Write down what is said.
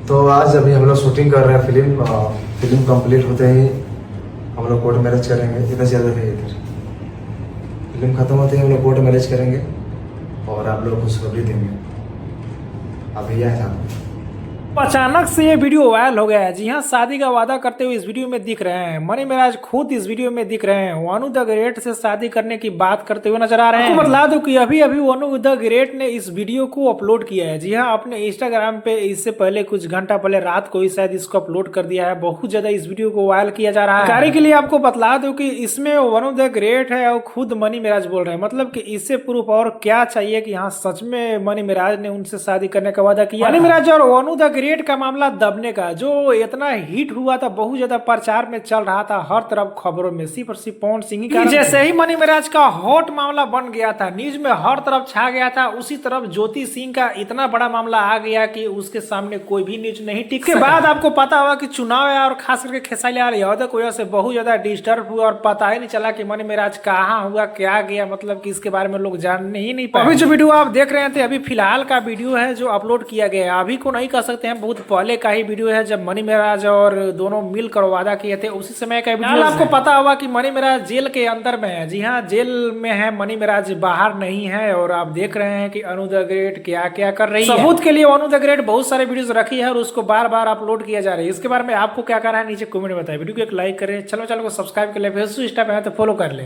तो आज अभी हम लोग शूटिंग कर रहे हैं फिल्म कंप्लीट होते ही हम लोग कोर्ट मैरिज करेंगे। इधर ज़्यादा है, इधर फिल्म खत्म होते ही हम लोग कोर्ट मैरिज करेंगे और आप लोग खुशखबरी देंगे। अभी आए था अचानक से ये वीडियो वायरल हो गया है। जी हाँ, शादी का वादा करते हुए इस वीडियो में दिख रहे हैं। मनी महाराज खुद इस वीडियो में दिख रहे हैं। वनु द ग्रेट से शादी करने की बात करते हुए नजर आ रहे हैं। आपको बतला दूं कि अभी अभी वनु द ग्रेट ने इस वीडियो को अपलोड किया है। जी हाँ, अपने इंस्टाग्राम पे इससे पहले कुछ घंटा पहले रात को ही शायद इसको अपलोड कर दिया है। बहुत ज्यादा इस वीडियो को वायरल किया जा रहा है। कार्य के लिए आपको बतला दूं कि इसमें वनु द ग्रेट है और खुद मनी महाराज बोल रहे हैं। मतलब कि इससे प्रूफ और क्या चाहिए कि हाँ सच में मनी महाराज ने उनसे शादी करने का वादा किया। मनी महाराज और वनु द ग्रेट का मामला दबने का जो इतना हिट हुआ था, बहुत ज्यादा प्रचार में चल रहा था हर तरफ खबरों में, सिर्फ और सिर्फ पवन सिंह का। जैसे ही मनी महाराज का हॉट मामला बन गया था, न्यूज में हर तरफ छा गया था, उसी तरफ ज्योति सिंह का इतना बड़ा मामला आ गया कि उसके सामने कोई भी न्यूज नहीं टिक सका। बाद आपको पता होगा कि चुनाव है और खास करके खेसारी लाल यादव की वजह से बहुत ज्यादा डिस्टर्ब हुआ और पता ही नहीं चला कि मनी महाराज कहाँ हुआ, क्या गया, मतलब कि इसके बारे में लोग जानने ही नहीं पाए। अभी जो वीडियो आप देख रहे थे अभी फिलहाल का वीडियो है जो अपलोड किया गया है। अभी को नहीं कह सकते हैं, बहुत पहले का ही वीडियो है जब मनी महाराज और दोनों मिलकर वादा किए थे, उसी समय का वीडियो। आपको पता होगा कि मनी महाराज जेल के अंदर में है। जी हाँ, जेल में है मनी महाराज, बाहर नहीं है। और आप देख रहे हैं कि अनु द ग्रेट क्या क्या कर रही है। सबूत के लिए अनु द ग्रेट बहुत सारे वीडियोस रखी है और उसको बार बार अपलोड किया जा रहा है। इसके बारे में आपको क्या कहना है नीचे कमेंट में बताएं। वीडियो को एक लाइक करें, चलो चैनल को सब्सक्राइब कर ले, फेसबुक इंस्टा पे है तो फॉलो कर ले।